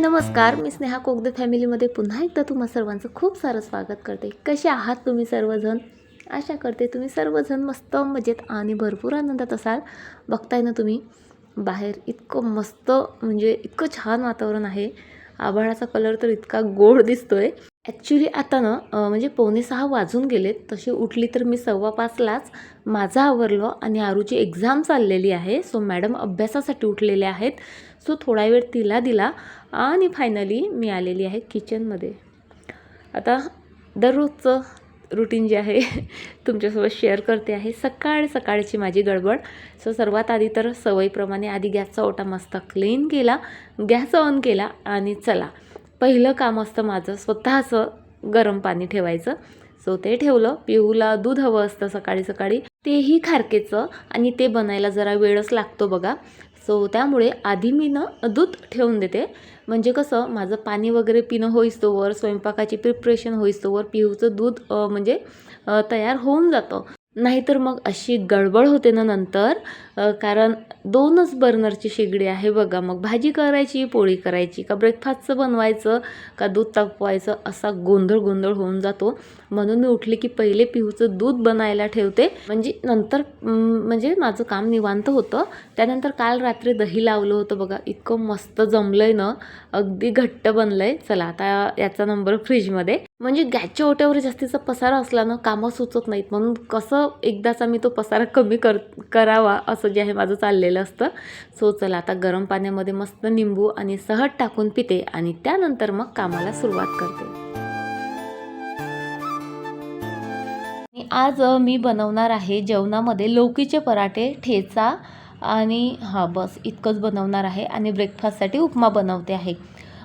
नमस्कार, मी स्नेहा कोगदे फॅमिलीमध्ये पुन्हा एकदा तुम्हा सर्वांचं खूप सारं स्वागत करते. कसे आहात तुम्ही सर्वजण? आशा करते तुम्ही सर्वजण मस्त मजेत आणि भरपूर आनंदात असाल. बघताय ना तुम्ही बाहेर इतकं मस्त म्हणजे इतकं छान वातावरण आहे. आभाळाचा कलर तर इतका गोड दिसतोय. ॲक्च्युली आता ना म्हणजे 5:45 वाजून गेलेत. तशी उठली तर मी 5:15लाच. माझं आवरलं आणि आरूची एक्झाम चाललेली आहे. सो मॅडम अभ्यासासाठी उठलेले आहेत. सो थोडा वेळ तिला दिला आणि फायनली मी आलेली आहे किचनमध्ये. आता दररोजचं रुटीन जे आहे तुमच्यासोबत शेअर करते आहे. सकाळची माझी गडबड. सो सर्वात आधी तर सवयीप्रमाणे आधी गॅसचा ओटा मस्त क्लीन केला, गॅस ऑन केला आणि चला पहिलं काम असतं माझं स्वतःचं गरम पाणी ठेवायचं. सो ते ठेवलं. पिहूला दूध हवं असतं सकाळी तेही खारकेचं आणि ते बनायला जरा वेळच लागतो बघा. सो त्यामुळे आधी मी दूध ठेवून देते. म्हणजे कसं माझं पाणी वगैरे पिणं होईस्तोवर, स्वयंपाकाची प्रिपरेशन होईस्तोवर पिहूचं दूध म्हणजे तयार होऊन जातं. नाहीतर मग अशी गडबड होते ना नंतर. कारण 2च बर्नरची शेगडी आहे बघा. मग भाजी करायची, पोळी करायची, का ब्रेकफास्टचं बनवायचं, का दूध तापवायचं, असा गोंधळ होऊन जातो. म्हणून मी उठले की पहिले पिहूचं दूध बनायला ठेवते. म्हणजे नंतर म्हणजे माझं काम निवांत होतं. त्यानंतर काल रात्री दही लावलं होतं बघा. इतकं मस्त जमलंय ना, अगदी घट्ट बनलंय. चला आता याचा नंबर फ्रीजमध्ये. म्हणजे गॅसच्या ओट्यावर जास्तीचा पसारा असला ना कामं सुचत नाहीत. म्हणून कसं एकदाचा मी तो पसारा कमी करावा असं जे आहे माझं चाललेलं असतं. सो चला आता गरम पाण्यामध्ये मस्त निंबू आणि सहज टाकून पिते आणि त्यानंतर मग कामाला सुरुवात करते. आज मी बनवणार आहे जेवणामध्ये लौकीचे पराठे, ठेचा आणि बस इतकंच बनवणार आहे आणि ब्रेकफास्टसाठी उपमा बनवते आहे.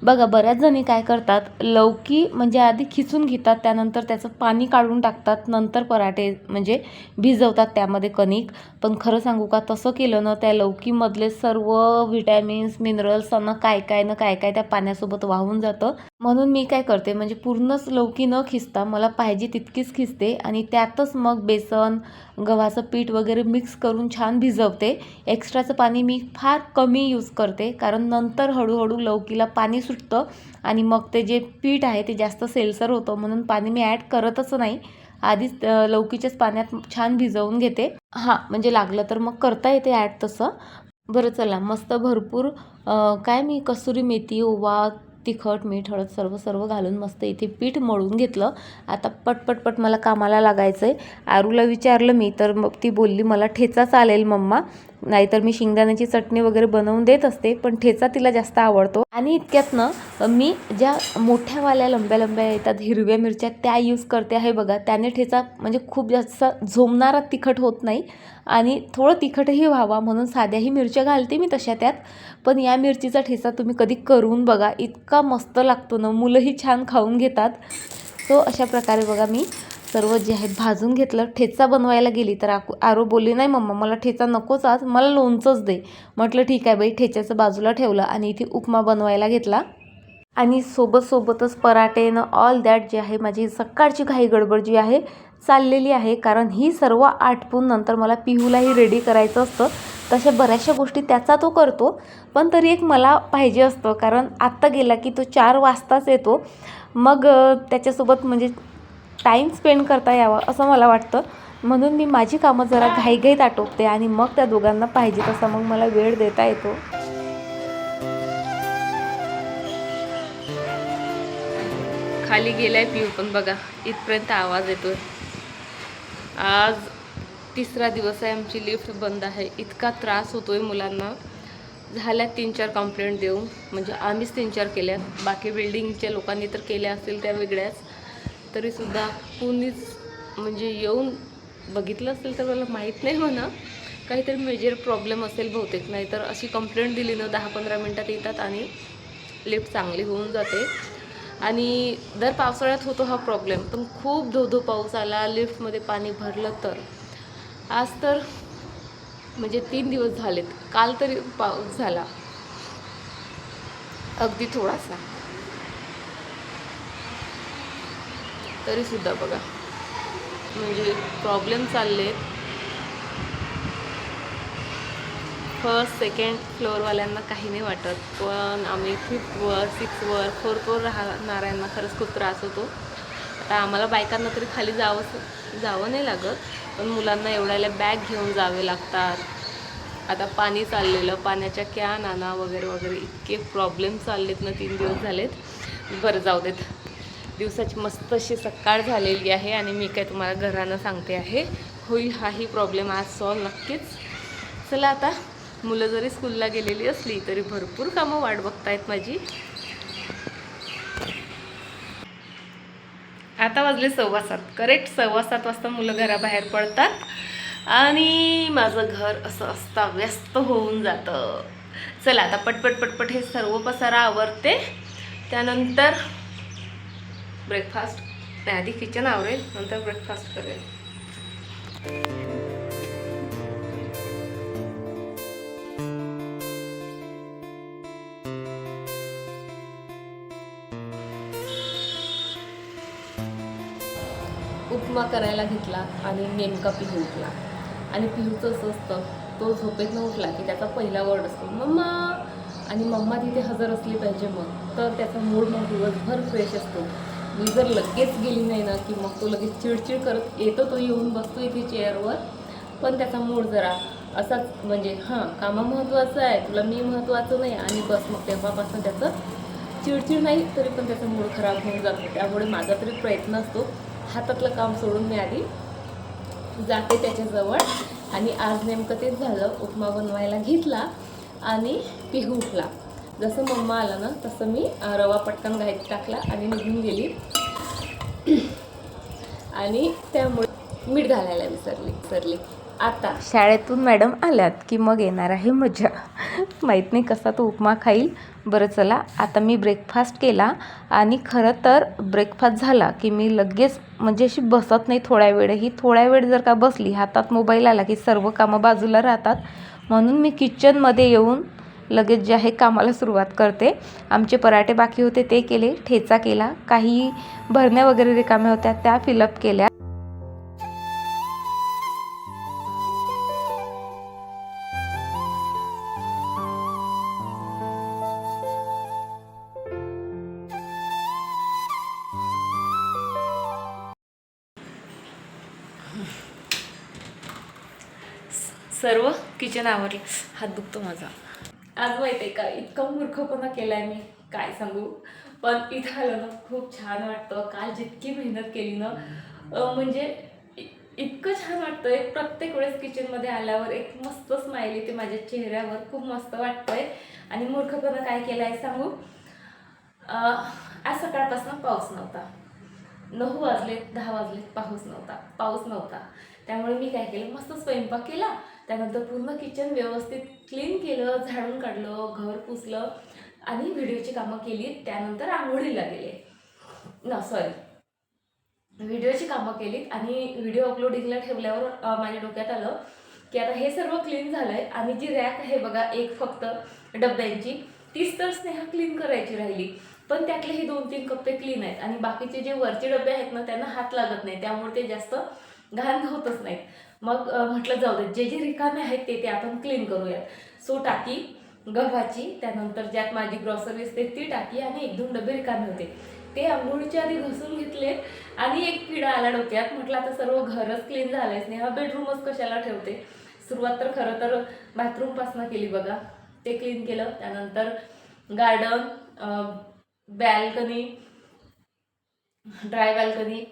बघा बऱ्याच जणी काय करतात, लौकी म्हणजे आधी खिसून घेतात, त्यानंतर त्याचं पाणी काढून टाकतात, नंतर पराठे म्हणजे भिजवतात त्यामध्ये कणिक. पण खरं सांगू का, तसं केलं ना त्या लौकीमधले सर्व व्हिटॅमिन्स, मिनरल्स काय काय त्या पाण्यासोबत वाहून जातं. म्हणून मी काय करते म्हणजे पूर्णच लौकी न खिसता मला पाहिजे तितकीच खिसते आणि त्यातच मग बेसन, गव्हाचं पीठ वगैरे मिक्स करून छान भिजवते. एक्स्ट्राचं पाणी मी फार कमी यूज करते, कारण नंतर हळूहळू लौकीला पाणी सुटतं आणि मग ते जे पीठ आहे ते जास्त सेलसर होतं. म्हणून पाणी मी ॲड करतच नाही. आधीच लौकीच्याच पाण्यात छान भिजवून घेते. म्हणजे लागलं तर मग करता येते ॲड तसं. बरं चला मस्त भरपूर मी कसुरी मेथी, ओवा, तिखट, मीठ, हळद सर्व घालून मस्त इथे पीठ मळून घेतलं. आता पटपट मला कामाला लागायचं आहे. आरूला विचारलं मी तर मग ती बोलली मला ठेचा चालेल मम्मा, नाहीतर मी शेंगदाण्याची चटणी वगैरे बनवून देत असते, पण ठेचा तिला जास्त आवडतो. आणि इतक्यात मी ज्या मोठ्यावाल्या लंब्या येतात हिरव्या मिरच्या त्या यूज करते आहे बघा. त्याने ठेचा म्हणजे खूप जास्त झोमणारा तिखट होत नाही आणि थोडं तिखटही व्हावा म्हणून साध्याही मिरच्या घालते मी तशा त्यात. पण या मिरचीचा ठेचा तुम्ही कधी करून बघा, इतका मस्त लागतो ना, मुलंही छान खाऊन घेतात. सो अशा प्रकारे बघा मी सर्व जे आहे भाजून घेतलं. ठेचा बनवायला गेली तर आरू बोलली नाही मम्मा मला ठेचा नकोच, आज मला लोणचंच दे. म्हटलं ठीक आहे बाई. ठेच्याचं बाजूला ठेवलं आणि इथे उपमा बनवायला घेतला आणि सोबतच पराठे ऑल दॅट जे आहे माझी सकाळची घाई गडबड जी आहे चाललेली आहे. कारण ही सर्व आटपून नंतर मला पिहूलाही रेडी करायचं असतं. तशा बऱ्याचशा गोष्टी त्याचा तो करतो, पण तरी एक मला पाहिजे असतं, कारण आत्ता गेला की तो 4 वाजताच येतो. मग त्याच्यासोबत म्हणजे टाईम स्पेंड करता यावा असं मला वाटतं. म्हणून मी माझी कामं जरा घाईघाईत आटोपते आणि मग त्या दोघांना पाहिजे तसा मग मला वेळ देता येतो. खाली गेलाय पिऊ पण बघा इथपर्यंत आवाज येतोय. आज 3रा दिवस आहे आमची लिफ्ट बंद आहे. इतका त्रास होतोय मुलांना. झाल्या 3-4 कंप्लेंट देऊन, म्हणजे आम्हीच 3-4 केल्यात, बाकी बिल्डिंगच्या लोकांनी तर केल्या असतील त्या वेगळ्याच. तरीसुद्धा कुणीच म्हणजे येऊन बघितलं असेल तर मला माहीत नाही म्हणा, काहीतरी मेजर प्रॉब्लेम असेल बहुतेक. नाही तर अशी कंप्लेंट दिली ना 10-15 मिनटात येतात आणि लिफ्ट चांगली होऊन जाते. आणि दर पावसाळ्यात होतो हा प्रॉब्लेम, पण खूप धो पाऊस आला, लिफ्टमध्ये पाणी भरलं तर. आज तर म्हणजे 3 दिवस झालेत, काल तरी पाऊस झाला अगदी थोडासा, तरीसुद्धा बघा म्हणजे प्रॉब्लेम चाललेत. फर्स्ट सेकंड फ्लोअरवाल्यांना काही नाही वाटत, पण आम्ही 5th वर 6th वर 4th वर राहणाऱ्यांना खरंच खूप त्रास होतो. आता आम्हाला बायकांना तरी खाली जावं नाही लागत, पण मुलांना एवढ्याला बॅग घेऊन जावे लागतात. आता पाणी चाललेलं, पाण्याच्या कॅन आणा वगैरे वगैरे, इतके प्रॉब्लेम चाललेत ना 3 दिवस झालेत. बरं जाऊ देत, दिवसाची मस्त अशी सकाळ झालेली आहे आणि मी काय तुम्हाला घरानं सांगते आहे, होईल हाही प्रॉब्लेम आज सॉल्व नक्कीच. चला आता, मुलं जरी स्कूलला गेलेली असली तरी भरपूर कामं वाट बघतायत माझी. आता वाजले 7:15, करेक्ट 7:15 वाजता मुलं घराबाहेर पडतात आणि माझं घर असं अस्ताव्यस्त होऊन जातं. चला आता पटपट पटपट हे सर्व पसारा आवरते, त्यानंतर ब्रेकफास्ट, आधी किचन आवरेल, नंतर ब्रेकफास्ट करेल. उपमा करायला घेतला आणि नेमका पिहू उठला. आणि पिहूचं असं असतं, तो झोपेतनं उठला की त्याचा पहिला वर्ड असतो मम्मा, आणि मम्मा तिथे हजर असली पाहिजे, मग तर त्याचा मूड मग दिवसभर फ्रेश असतो. मी जर लगेच गेली नाही ना की मग तो लगेच चिडचिड करत येतो, तो येऊन बसतो इथे चेअरवर, पण त्याचा मूड जरा असाच, म्हणजे कामं महत्त्वाचं आहे, तुला मी महत्त्वाचं नाही, आणि बस मग तेव्हापासून त्याचं चिडचिड नाही तरी पण त्याचा मूड खराब होऊन जातो. त्यामुळे माझा तरी प्रयत्न असतो, हातातलं काम सोडून मी आधी जाते त्याच्याजवळ. आणि आज नेमकं तेच झालं, उपमा बनवायला घेतला आणि पिहू उठला. जसं मम्मा आला ना तसं मी रवा पटकन घाईत टाकला आणि निघून गेली. आणि त्यामुळे मीठ घालायला विसरली. आता शाळेतून मॅडम आल्यात की मग येणार आहे मजा. माहीत नाही कसा तो उपमा खाईल. बरं चला, आता मी ब्रेकफास्ट केला आणि खरं तर ब्रेकफास्ट झाला की मी लगेच म्हणजे अशी बसत नाही थोड्या वेळ जर का बसली, हातात मोबाईल आला की सर्व कामं बाजूला राहतात. म्हणून मी किचनमध्ये येऊन लगेच जे आहे कामाला सुरुवात करते. आमचे पराठे बाकी होते ते केले, ठेचा केला, काही भरण्या वगैरे रिकाम्या होत्या त्या फिलअप केल्या. सर्व किचन आवरलं. हात दुखतो माझा आज, माहिती आहे का, इतका मूर्खपणा केलाय मी, काय सांगू. पण इथं आलं ना खूप छान वाटतं. काल जितकी मेहनत केली ना, म्हणजे इतकं छान वाटतंय. प्रत्येक वेळेस किचनमध्ये आल्यावर एक मस्त स्माइल येते माझ्या चेहऱ्यावर, खूप मस्त वाटतंय. आणि मूर्खपणा काय केलाय सांगू, आज सकाळपासून पाऊस नव्हता. 9 वाजलेत, 10 वाजलेत, पाऊस नव्हता. त्यामुळे मी काय केलं, मस्त स्वयंपाक केला, त्यानंतर पूर्ण किचन व्यवस्थित क्लीन केलं, झाडून काढलं, घर पुसलं आणि व्हिडिओची कामं केली. त्यानंतर आंघोळीला गेले, व्हिडिओची कामं केलीत आणि व्हिडिओ अपलोडिंगला ठेवल्यावर माझ्या डोक्यात आलं की आता हे सर्व क्लीन झालंय आणि जी रॅक आहे बघा एक फक्त डब्यांची, तीच तर स्नेहा क्लीन करायची राहिली. पण त्यातले हे 2-3 कप्पे क्लीन आहेत आणि बाकीचे जे वरचे डबे आहेत ना त्यांना हात लागत नाही, त्यामुळे ते जास्त घाण होतच नाहीत. मग म्हटलं जाऊ दे, जे जे रिकामे आहेत ते आपण क्लीन करूयात. सो टाकी गव्हाची, त्यानंतर ज्यात माझी ग्रॉसरी असते ती टाकी आणि 1-2 डबे रिकामे होते, ते आंघोळीच्या आधी घासून घेतले. आणि एक किडा आला डोक्यात, म्हटलं आता सर्व घरच क्लीन झालंय, स्नेहा बेडरूमच कशाला ठेवते. सुरुवात तर खरं तर बाथरूमपासून केली बघा, ते क्लीन केलं. त्यानंतर गार्डन, बॅल्कनी, ड्राय बॅल्कनी,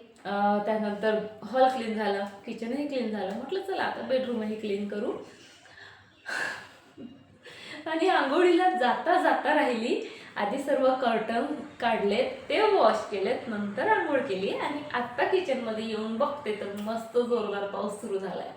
त्यानंतर हॉल क्लीन झाला, किचनही क्लीन झालं. म्हटलं चला आता बेडरूमही क्लीन करू. आणि आंघोळीला जाता राहिली, आधी सर्व कर्टन काढलेत, ते वॉश केलेत, नंतर आंघोळ केली आणि आत्ता किचनमध्ये येऊन बघते तर मस्त जोरदार पाऊस सुरू झालाय.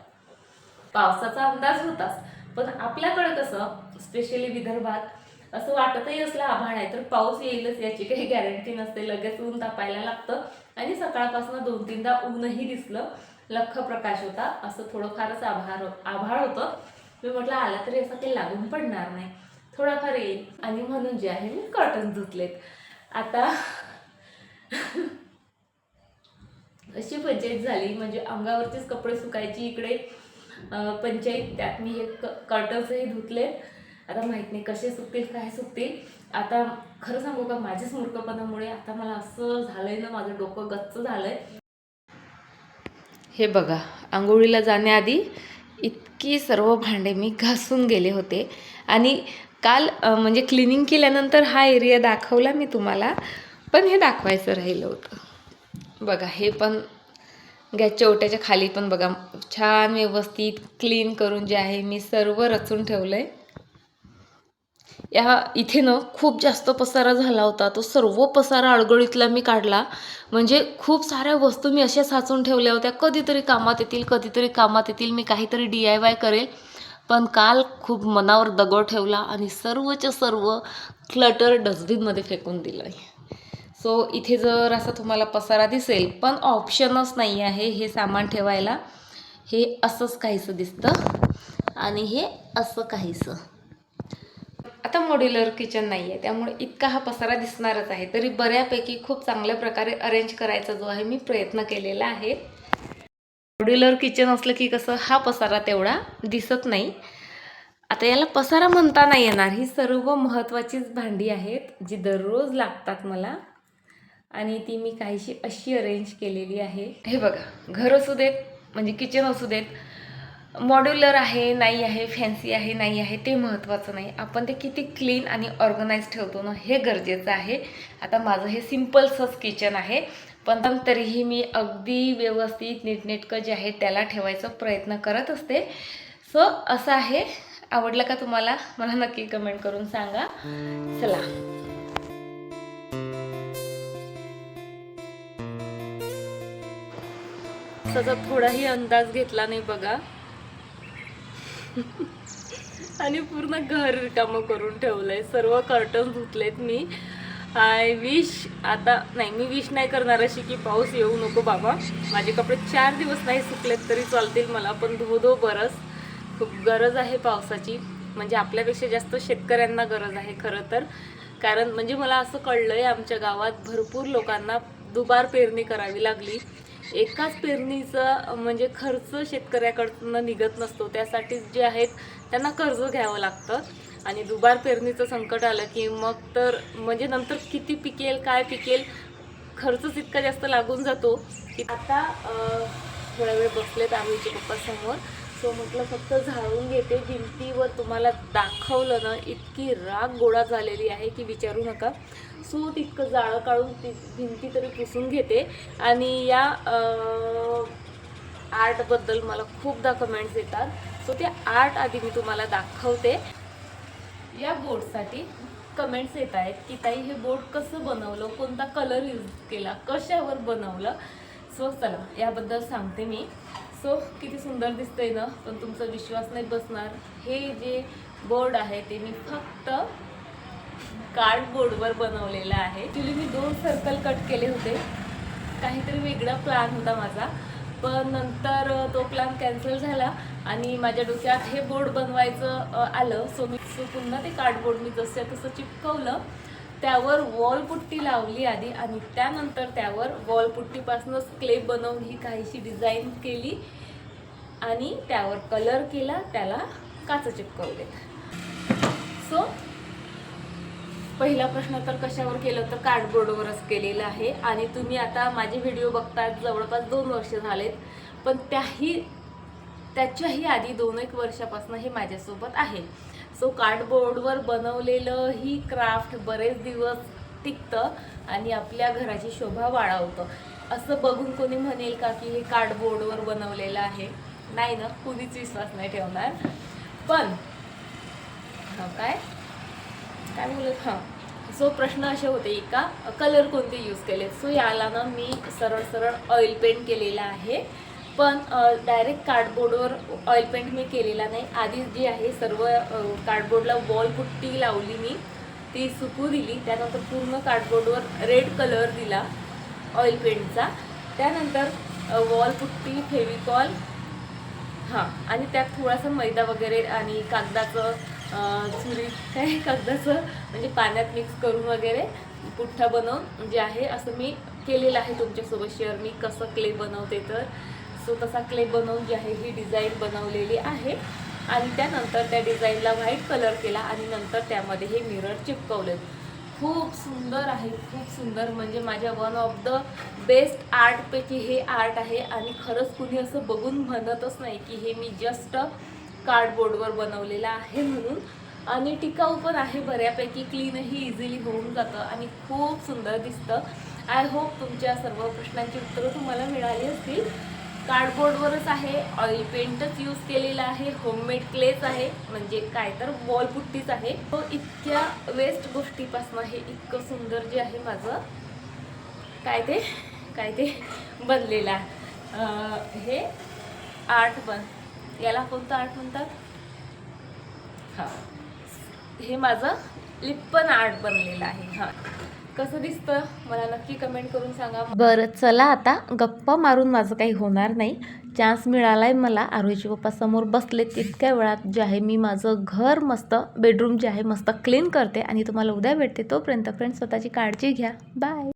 पावसाचा अंदाज होताच, पण आपल्याकडे कसं स्पेशली विदर्भात असं वाटतही असलं आभाळ आहे तर पाऊस येईलच याची काही गॅरंटी नसते. लगेच ऊन तापायला लागतं आणि सकाळपासून 2-3दा ऊनही दिसलं, लख्ख प्रकाश होता, असं थोडंफारच आभाळ होतं. मी म्हटलं आला तरी असं काही लागून पडणार नाही, थोडाफार येईल. आणि म्हणून जे आहे मी कॉटन धुतलेत. आता अशी पंचायत झाली, म्हणजे अंगावरचेच कपडे सुकायची, इकडे पंचायत. त्यात मी हे कर्टन्सही धुतले. आता माहीत नाही कसे सुकतील काय सुकतील. आता खरं सांगू का, माझ्याच मूर्खपणामुळे आता मला असं झालंय ना, माझं डोकं गच्च झालंय. हे बघा, आंघोळीला जाण्याआधी इतकी सर्व भांडे मी घासून गेले होते. आणि काल म्हणजे क्लिनिंग केल्यानंतर हा एरिया दाखवला मी तुम्हाला, पण हे दाखवायचं राहिलं होतं. बघा, हे पण गॅसच्या ओट्याच्या खाली पण बघा छान व्यवस्थित क्लीन करून जे आहे मी सर्व रचून ठेवलं आहे. इथे ना खूप जास्त पसारा झाला होता. तो सर्व पसारा अडगळीतला मी काढला. म्हणजे खूप साऱ्या वस्तू मी अशा साचून ठेवल्या होत्या, कधीतरी कामात येतील, कधीतरी कामात येतील, मी काहीतरी DIY करेल. पण काल खूप मनावर दगड ठेवला आणि सर्वच्या सर्व क्लटर डस्टबिनमध्ये फेकून दिलं आहे. सो इथे जर असं तुम्हाला पसारा दिसेल, पण ऑप्शनच नाही आहे हे सामान ठेवायला. हे असंच काहीसं दिसतं आणि हे असं काहीसं. आता मॉड्युलर किचन नाही आहे, त्यामुळे इतका हा पसारा दिसणारच आहे. तरी बऱ्यापैकी खूप चांगल्या प्रकारे अरेंज करायचा जो आहे मी प्रयत्न केलेला आहे. मॉड्युलर किचन असलं की कसं हा पसारा तेवढा दिसत नाही. आता याला पसारा म्हणता नाही येणार. ही सर्व महत्त्वाचीच भांडी आहेत जी दररोज लागतात मला, आणि ती मी काहीशी अशी अरेंज केलेली आहे. हे बघा, घर असू देत म्हणजे किचन असू देत, मॉड्युलर आहे नाही आहे, फॅन्सी आहे नाही आहे, ते महत्त्वाचं नाही. आपण ते किती क्लीन आणि ऑर्गनाइज ठेवतो ना, हे गरजेचं आहे. आता माझं हे सिम्पलसंच किचन आहे, पण तरीही मी अगदी व्यवस्थित नीटनेटकं जे आहे त्याला ठेवायचा प्रयत्न करत असते. सो असं आहे. आवडलं का तुम्हाला? मला नक्की कमेंट करून सांगा. चला, त्याचा थोडाही अंदाज घेतला नाही बघा. आणि पूर्ण घर रिकामं करून ठेवलंय. सर्व कर्टन्स धुतलेत मी. आय विश, आता नाही, मी विश नाही करणार अशी की पाऊस येऊ नको बाबा. माझे कपडे 4 दिवस नाही सुकलेत तरी चालतील मला, पण धो बरस. खूप गरज आहे पावसाची. म्हणजे आपल्यापेक्षा जास्त शेतकऱ्यांना गरज आहे खरं तर. कारण म्हणजे मला असं कळलंय, आमच्या गावात भरपूर लोकांना दुबार पेरणी करावी लागली. एकाच पेरणीचा म्हणजे खर्च शेतकऱ्याकडनं निघत नसतो. त्यासाठी जे आहेत त्यांना कर्ज घ्यावं लागतं. आणि दुबार पेरणीचं संकट आलं की मग तर म्हणजे नंतर किती पिकेल काय पिकेल, खर्चच इतका जास्त लागून जातो की. आता थोडा वेळ बसलेत आम्हीचे पप्पासमोर. सो म्हटलं फक्त झाडून घेते. भिंतीवर तुम्हाला दाखवलं ना, इतकी राग गोळा झालेली आहे की विचारू नका. सो तितकं जाळं काढून ती भिंती तरी पुसून घेते. आणि या आर्टबद्दल मला खूपदा कमेंट्स येतात. सो ते आर्ट आधी मी तुम्हाला दाखवते. या बोर्डसाठी कमेंट्स येत आहेत की ताई हे बोर्ड कसं बनवलं, कोणता कलर यूज केला, कशावर बनवलं. सो चला याबद्दल सांगते मी. सो किती सुंदर दिसतंय ना, पण तुमचा विश्वास नाही बसणार. हे जे बोर्ड आहे ते मी फक्त कार्डबोर्डवर बनवलेलं आहे. ॲक्च्युली मी 2 सर्कल कट केले होते. काहीतरी वेगळा प्लॅन होता माझा, पण नंतर तो प्लॅन कॅन्सल झाला आणि माझ्या डोक्यात हे बोर्ड बनवायचं आलं. सो पुन्हा ते कार्डबोर्ड मी जसं तसं चिपकवलं. त्यावर वॉलपुट्टी लावली आधी, आणि त्यानंतर त्यावर वॉलपुट्टीपासूनच क्ले बनवून ही काहीशी डिझाईन केली आणि त्यावर कलर केला, त्याला काच चिपकवले. सो पहिला प्रश्न तर कशावर केलं तर कार्डबोर्डवरच केलेलं आहे. आणि तुम्ही आता माझे व्हिडिओ बघतात जवळपास 2 वर्ष झालेत, पण त्याच्याही आधी 2-1 वर्षापासून हे माझ्यासोबत आहे. सो कार्डबोर्डवर बनवलेलं ही क्राफ्ट बरेच दिवस टिकतं आणि आपल्या घराची शोभा वाढवतं. असं बघून कोणी म्हणेल का की हे कार्डबोर्डवर बनवलेलं आहे? नाही ना, कुणीच विश्वास नाही ठेवणार. पण काय बोलत सो प्रश्न असे होते का कलर कोणते यूज केले. सो याला ना मी सरळ ऑइल पेंट केलेला आहे. पण डायरेक्ट कार्डबोर्डवर ऑइल पेंट मी केलेला नाही. आधी जी आहे सर्व कार्डबोर्डला वॉलपुट्टी लावली मी, ती सुकू दिली. त्यानंतर पूर्ण कार्डबोर्डवर रेड कलर दिला ऑइल पेंटचा. त्यानंतर वॉलपुट्टी, फेविकॉल आणि त्यात थोडासा मैदा वगैरे आणि कागदाचं कागदाचं म्हणजे पाण्यात मिक्स करून वगैरे पुठ्ठा बनवून जे आहे असं मी केलेलं आहे. तुमच्यासोबत शेअर मी कसं क्ले बनवते तर. सो तसा क्ले बनवून जी आहे ही डिझाईन बनवलेली आहे आणि त्यानंतर त्या डिझाईनला व्हाईट कलर केला आणि नंतर त्यामध्ये हे मिरर चिपकवले. खूप सुंदर आहे, खूप सुंदर. म्हणजे माझ्या वन ऑफ द बेस्ट आर्टपैकी हे आर्ट आहे आणि खरंच कुणी असं बघून म्हणतच नाही की हे मी जस्ट कार्डबोर्डवर बनवलेलं आहे म्हणून. आणि टिकाऊ पण आहे बऱ्यापैकी, क्लीनही इझिली होऊन जातं आणि खूप सुंदर दिसतं. आय होप तुमच्या सर्व प्रश्नांची उत्तरं तुम्हाला मिळाली असतील. कार्डबोर्डवरच आहे, ऑइल पेंटच यूज केलेला आहे, होममेड क्लेच आहे, म्हणजे काय तर वॉलपुट्टीच आहे. तो इतक्या वेस्ट गोष्टीपासून हे इतकं सुंदर जे आहे माझं काय ते बनलेलं आहे. हे आर्ट याला कोणतं आर्ट म्हणतात? हां, हे माझं लिप्पन आर्ट बनलेलं आहे. हां, कसं दिसतं मला नक्की कमेंट करून सांगा. बरं चला, आता गप्पा मारून माझं काही होणार नाही. चान्स मिळालाय मला. आरोहीचे पप्पा समोर बसले, तितक्या वेळात जे आहे मी माझं घर मस्त बेडरूम जे आहे मस्त क्लीन करते आणि तुम्हाला उद्या भेटते. तोपर्यंत फ्रेंड्स स्वतःची काळजी घ्या. बाय.